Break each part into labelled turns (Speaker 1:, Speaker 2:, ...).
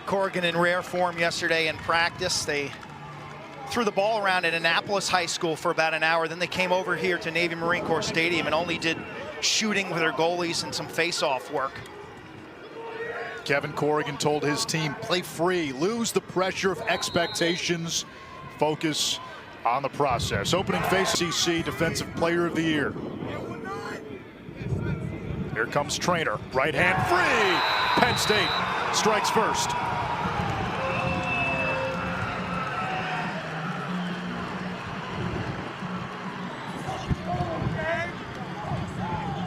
Speaker 1: Corrigan in rare form yesterday in practice. They threw the ball around at Annapolis High School for about an hour. Then they came over here to Navy Marine Corps Stadium and only did shooting with their goalies and some face-off work.
Speaker 2: Kevin Corrigan told his team, play free, lose the pressure of expectations, focus on the process. Opening face, CC Defensive Player of the Year. Here comes Trainer, right hand free. Penn State strikes first.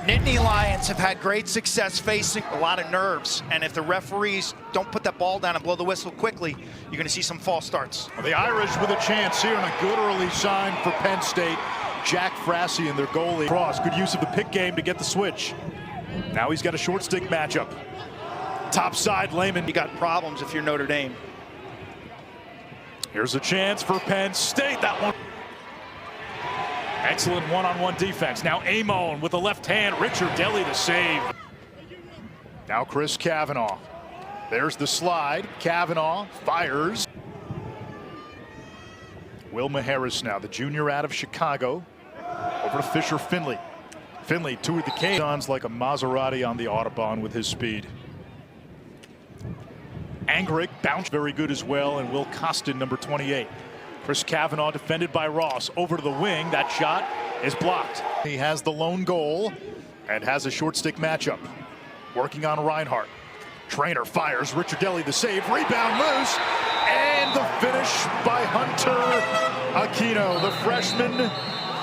Speaker 1: Nittany Lions have had great success facing a lot of nerves, and if the referees don't put that ball down and blow the whistle quickly, you're going to see some false starts.
Speaker 2: The Irish with a chance here, and a good early sign for Penn State. Jack Frassie and their goalie. Cross, good use of the pick game to get the switch. Now he's got a short stick matchup. Top side, Lehman.
Speaker 1: You got problems if you're Notre Dame.
Speaker 2: Here's a chance for Penn State. That one. Excellent one-on-one defense. Now Amon with the left hand. Richard Deli to save. Now Chris Kavanaugh. There's the slide. Kavanaugh fires. Wilma Harris now, the junior out of Chicago. Over to Fisher Finley. Finley to the K. Sounds like a Maserati on the Autobahn with his speed. Angrick bounced very good as well, and Will Costin, number 28. Chris Kavanaugh defended by Ross. Over to the wing. That shot is blocked. He has the lone goal and has a short stick matchup. Working on Reinhardt. Trainer fires. Richard Deli the save. Rebound loose. And the finish by Hunter Aquino, the freshman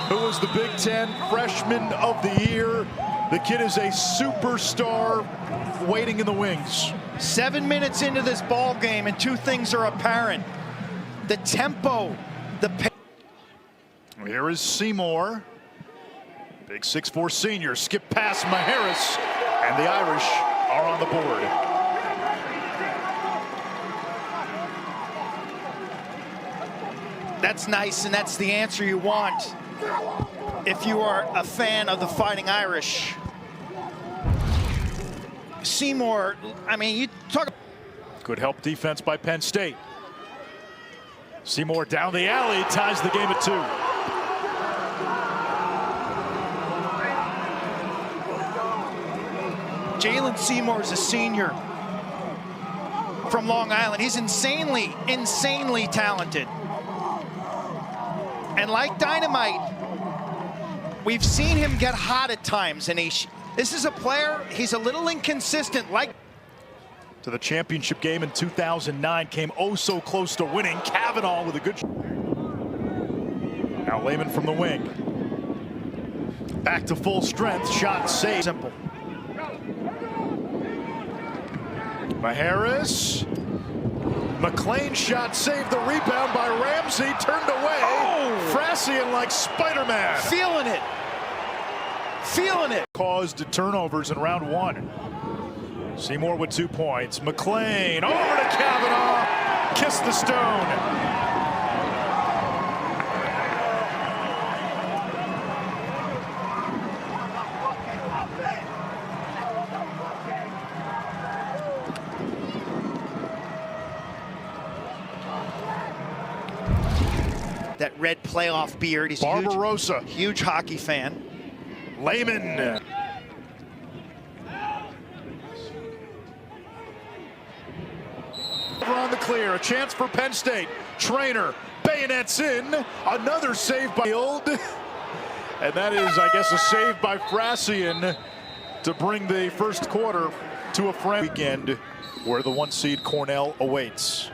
Speaker 2: who was the Big Ten Freshman of the Year. The kid is a superstar waiting in the wings.
Speaker 1: 7 minutes into this ball game, and two things are apparent. The tempo, the pace.
Speaker 2: Here is Seymour. Big 6'4" senior. Skip past Maharis, and the Irish are on the board.
Speaker 1: That's nice, and that's the answer you want if you are a fan of the Fighting Irish. Seymour, I mean, you talk.
Speaker 2: Good help defense by Penn State. Seymour down the alley, ties the game at 2.
Speaker 1: Jalen Seymour is a senior from Long Island. He's insanely, insanely talented. And like dynamite, we've seen him get hot at times. And this is a player, he's a little inconsistent. Like
Speaker 2: to the championship game in 2009, came oh so close to winning. Kavanaugh with a good. Now Lehman from the wing. Back to full strength, shot saved.
Speaker 1: Simple.
Speaker 2: Maharis. McLean shot saved, the rebound by Ramsey, turned away.
Speaker 1: Oh!
Speaker 2: Frassie like Spider-Man.
Speaker 1: Feeling it. Feeling it.
Speaker 2: Caused turnovers in round 1. Seymour with 2 points. McLean over to Kavanaugh. Kiss the stone.
Speaker 1: That red playoff beard. He's
Speaker 2: Barbarossa.
Speaker 1: Huge hockey fan.
Speaker 2: Lehman. On the clear, a chance for Penn State. Trainer bayonets in. Another save by Field. And that is, I guess, a save by Frassie to bring the first quarter to a friend weekend where the 1 seed Cornell awaits.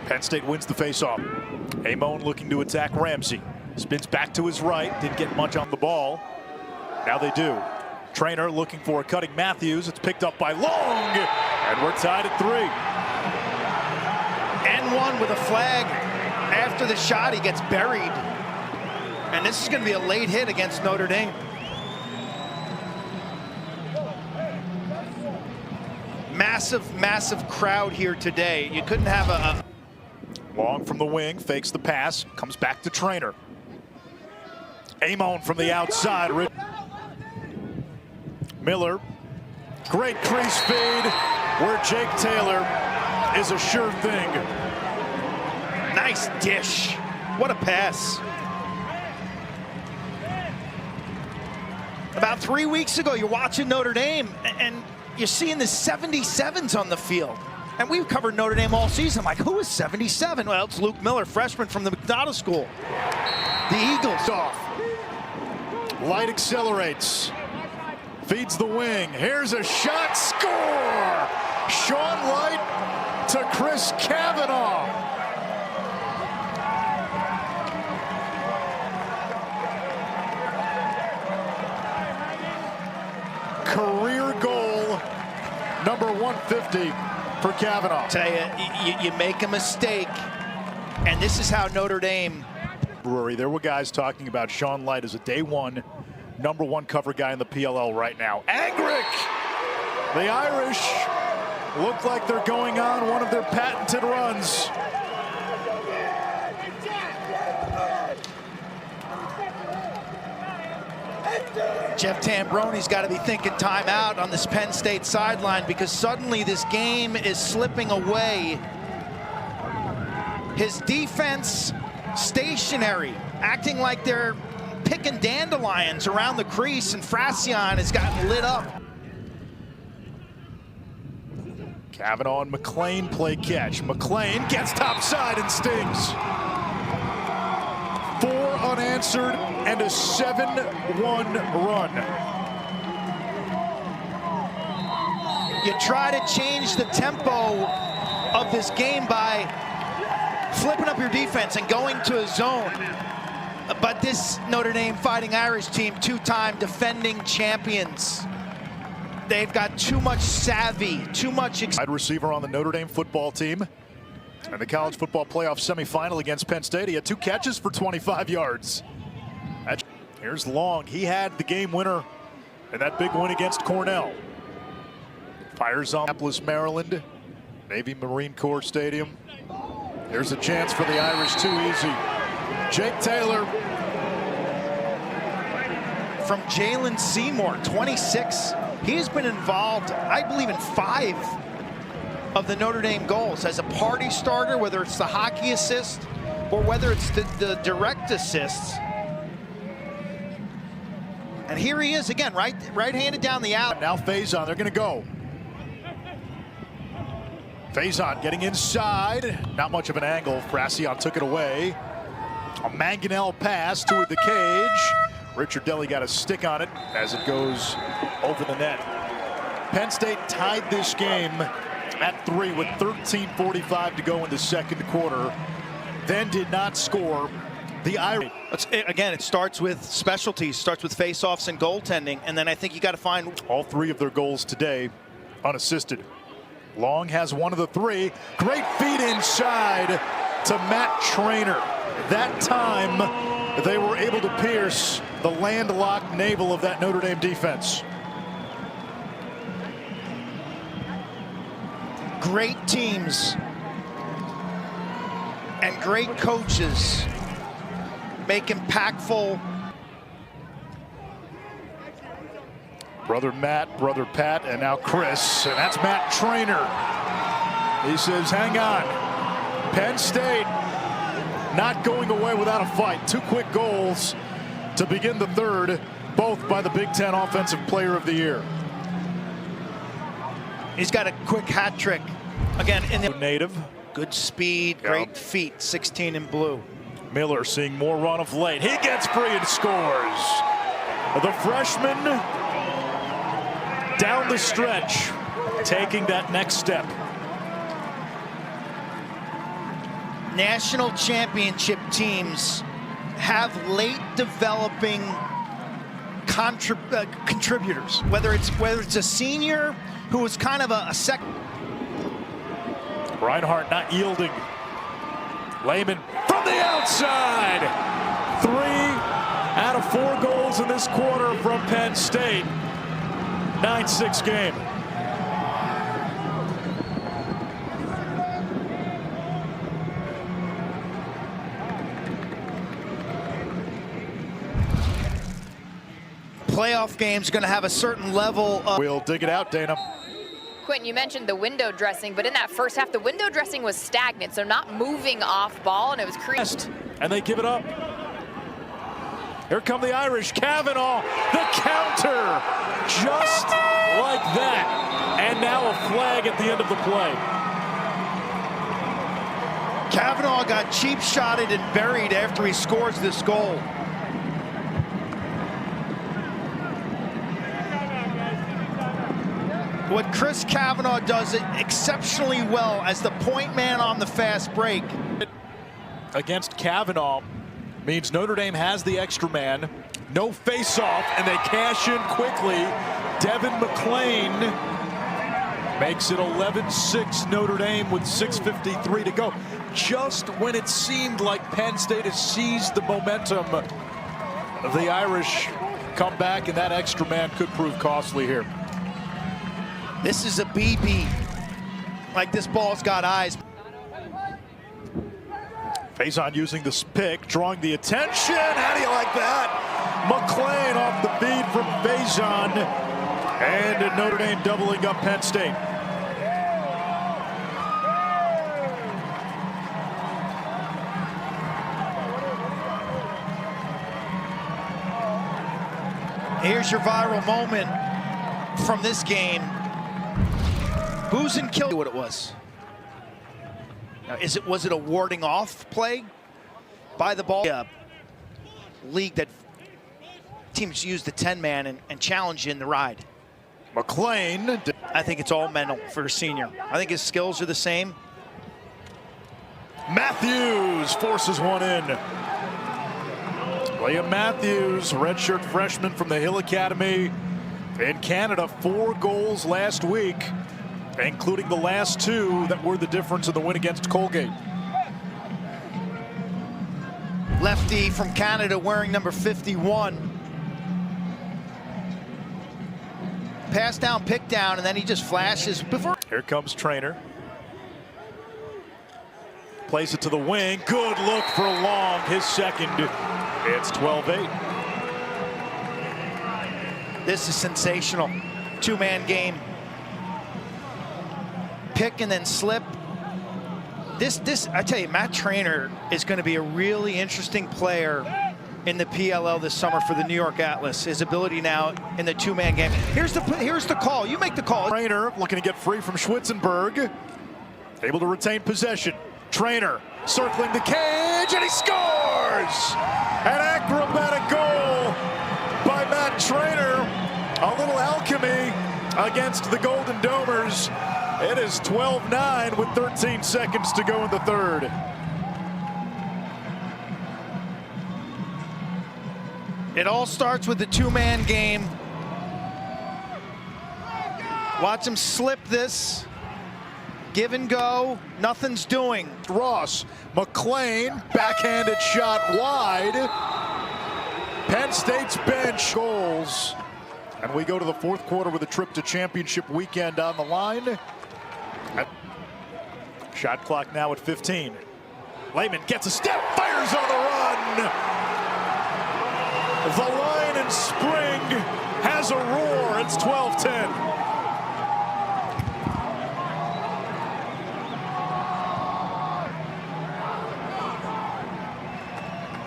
Speaker 2: Penn State wins the faceoff. Amon looking to attack Ramsey. Spins back to his right. Didn't get much on the ball. Now they do. Trainer looking for a cutting Matthews. It's picked up by Long. And we're tied at 3.
Speaker 1: N1 with a flag. After the shot, he gets buried. And this is going to be a late hit against Notre Dame. Massive, massive crowd here today. You couldn't have a...
Speaker 2: Long from the wing, fakes the pass, comes back to Trainer. Amon from the outside. Miller, great crease feed where Jake Taylor is a sure thing.
Speaker 1: Nice dish. What a pass. About 3 weeks ago, you're watching Notre Dame, and you're seeing the 77s on the field. And we've covered Notre Dame all season. I'm like, who is 77? Well, it's Luke Miller, freshman from the McDonough School. The Eagles.
Speaker 2: Off. Light accelerates. Feeds the wing. Here's a shot. Score! Sean Light to Chris Kavanaugh. Career goal number 150 for Kavanaugh.
Speaker 1: Tell you make a mistake, and this is how Notre Dame.
Speaker 2: There were guys talking about Sean Light as a day one, #1 cover guy in the PLL right now. Angrick! The Irish look like they're going on one of their patented runs.
Speaker 1: Jeff Tambroni's got to be thinking timeout on this Penn State sideline, because suddenly this game is slipping away. His defense stationary, acting like they're picking dandelions around the crease, and Frassian has gotten lit up.
Speaker 2: Kavanaugh and McLean play catch. McLean gets topside and stings. 4 unanswered and a 7-1 run.
Speaker 1: You try to change the tempo of this game by flipping up your defense and going to a zone. But this Notre Dame Fighting Irish team, 2-time defending champions, they've got too much savvy, too much.
Speaker 2: Wide receiver on the Notre Dame football team. In the college football playoff semifinal against Penn State, he had 2 catches for 25 yards. Here's Long. He had the game winner in that big win against Cornell. Fires on Minneapolis, Maryland, Navy Marine Corps Stadium. There's a chance for the Irish, too easy. Jake Taylor.
Speaker 1: From Jalen Seymour, 26. He's been involved, I believe, in 5 of the Notre Dame goals as a party starter, whether it's the hockey assist or whether it's the direct assists. And here he is again, right-handed down the out.
Speaker 2: Now Faison, they're going to go. Faison getting inside. Not much of an angle. Frassian took it away. A Manganell pass toward the cage. Richard Deli got a stick on it as it goes over the net. Penn State tied this game at 3 with 13:45 to go in the second quarter. Then did not score. The Irish.
Speaker 1: Again, it starts with specialties, starts with face-offs and goaltending, and then I think you got to find.
Speaker 2: All 3 of their goals today unassisted. Long has 1 of the 3. Great feed inside to Matt Traynor. That time they were able to pierce the landlocked navel of that Notre Dame defense.
Speaker 1: Great teams and great coaches make impactful.
Speaker 2: Brother Matt, brother Pat, and now Chris, and that's Matt Traynor. He says, hang on. Penn State not going away without a fight. 2 quick goals to begin the third, both by the Big Ten Offensive Player of the Year.
Speaker 1: He's got a quick hat trick. Again, in the
Speaker 2: native.
Speaker 1: Good speed, great feet, 16 in blue.
Speaker 2: Miller seeing more run of late. He gets free and scores. The freshman down the stretch, taking that next step.
Speaker 1: National championship teams have late developing contributors, whether it's a senior who was kind of a second.
Speaker 2: Reinhardt not yielding. Lehman from the outside. 3 out of 4 goals in this quarter from Penn State. 9-6 game.
Speaker 1: Playoff game's going to have a certain level of.
Speaker 2: We'll dig it out, Dana.
Speaker 3: Quentin, you mentioned the window dressing, but in that first half, the window dressing was stagnant, so not moving off ball, and it was creased.
Speaker 2: And they give it up. Here come the Irish. Kavanaugh, the counter, just like that. And now a flag at the end of the play.
Speaker 1: Kavanaugh got cheap shotted and buried after he scores this goal. What Chris Kavanaugh does exceptionally well as the point man on the fast break.
Speaker 2: Against Kavanaugh means Notre Dame has the extra man, no face-off, and they cash in quickly. Devin McClain makes it 11-6 Notre Dame with 6:53 to go. Just when it seemed like Penn State has seized the momentum, the Irish come back, and that extra man could prove costly here.
Speaker 1: This is a BB. Like, this ball's got eyes.
Speaker 2: Faison using the pick, drawing the attention. How do you like that? McClain off the feed from Faison. And Notre Dame doubling up Penn State.
Speaker 1: Here's your viral moment from this game. Booze and kill what it was. Now, was it a warding off play by the ball? League that teams use the 10-man and challenge in the ride.
Speaker 2: McClain.
Speaker 1: I think it's all mental for a senior. I think his skills are the same.
Speaker 2: Matthews forces one in. Liam Matthews, redshirt freshman from the Hill Academy in Canada, 4 goals last week, including the last 2 that were the difference in the win against Colgate.
Speaker 1: Lefty from Canada wearing number 51. Pass down, pick down, and then he just flashes before.
Speaker 2: Here comes Trainer. Plays it to the wing. Good look for Long, his second. It's 12-8.
Speaker 1: This is sensational. 2-man game. Pick and then slip. This I tell you, Matt Trainer is going to be a really interesting player in the PLL this summer for the New York Atlas. His ability now in the 2-man game. Here's the call. You make the call.
Speaker 2: Trainer looking to get free from Schwitzenberg. Able to retain possession. Trainer circling the cage, and he scores! An acrobatic goal by Matt Trainer. A little alchemy against the Golden Domers. It is 12-9 with 13 seconds to go in the third.
Speaker 1: It all starts with the 2-man game. Watch him slip this. Give and go. Nothing's doing.
Speaker 2: Ross, McClain, backhanded shot wide. Penn State's bench goals. And we go to the 4th quarter with a trip to championship weekend on the line. Shot clock now at 15. Lehman gets a step, fires on the run. The line in spring has a roar. It's 12-10.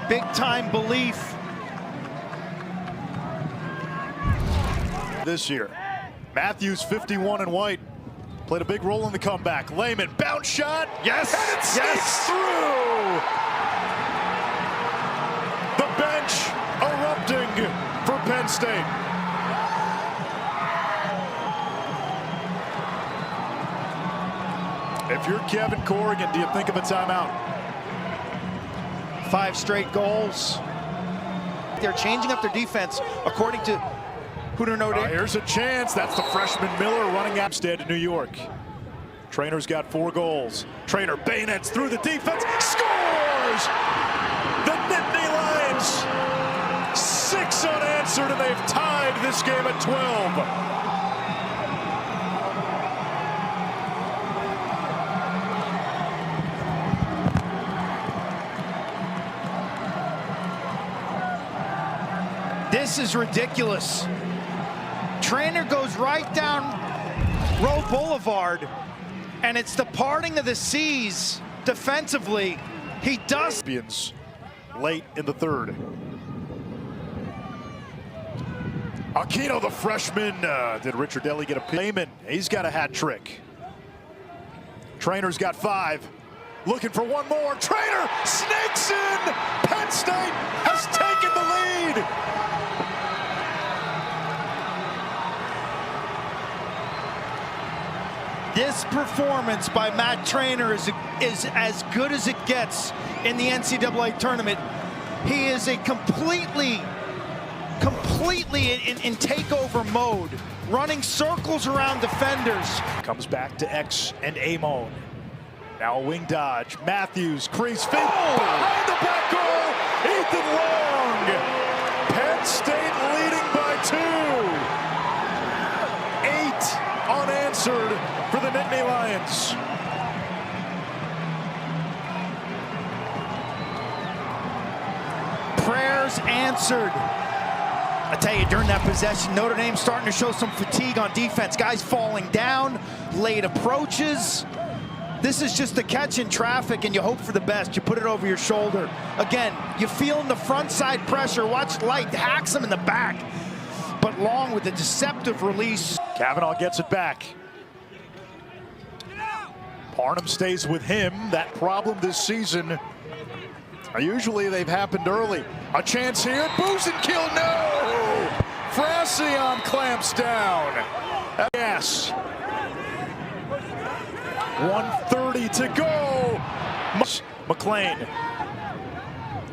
Speaker 1: Big time belief.
Speaker 2: This year. Matthews 51 in white. Played a big role in the comeback. Lehman, bounce shot.
Speaker 1: Yes.
Speaker 2: And it sneaks through. The bench erupting for Penn State. If you're Kevin Corrigan, do you think of a timeout?
Speaker 1: 5 straight goals. They're changing up their defense according to Notre Dame.
Speaker 2: Here's a chance. That's the freshman Miller running Amstead to New York. Trainer's got 4 goals. Trainer bayonets through the defense. Scores! The Nittany Lions 6 unanswered, and they've tied this game at 12.
Speaker 1: This is ridiculous. Trainer goes right down Roe Boulevard, and it's the parting of the seas defensively. He does.
Speaker 2: Late in the third. Aquino, the freshman. Did Richard Deli get a payment? He's got a hat trick. Trainer's got 5. Looking for one more. Trainer snakes in. Penn State has taken the lead.
Speaker 1: This performance by Matt Trainer is as good as it gets in the NCAA tournament. He is a completely in takeover mode, running circles around defenders.
Speaker 2: Comes back to X and Amon. Now a wing dodge. Matthews, crease feet. Behind the back goal, Ethan Long. Penn State leading by 2. 8 unanswered for the Nittany Lions.
Speaker 1: Prayers answered. I tell you, during that possession, Notre Dame starting to show some fatigue on defense. Guys falling down, late approaches. This is just a catch in traffic, and you hope for the best. You put it over your shoulder. Again, you feel in the front side pressure. Watch Light, hacks him in the back. But Long with a deceptive release.
Speaker 2: Kavanaugh gets it back. Parham stays with him. That problem this season, usually they've happened early. A chance here, Buzenkill, no! Frassion clamps down. Yes. 1:30 to go. McLean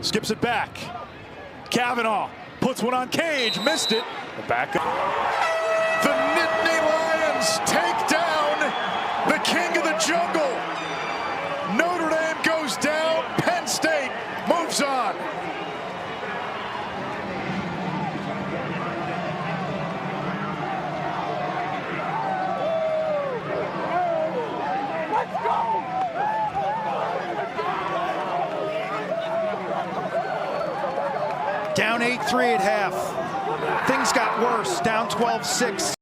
Speaker 2: skips it back. Kavanaugh puts one on Cage, missed it. Back up. The Nittany Lions take down the king of the jungle. Notre Dame goes down. Penn State moves on.
Speaker 1: Down 8-3 at half. Things got worse, down 12-6.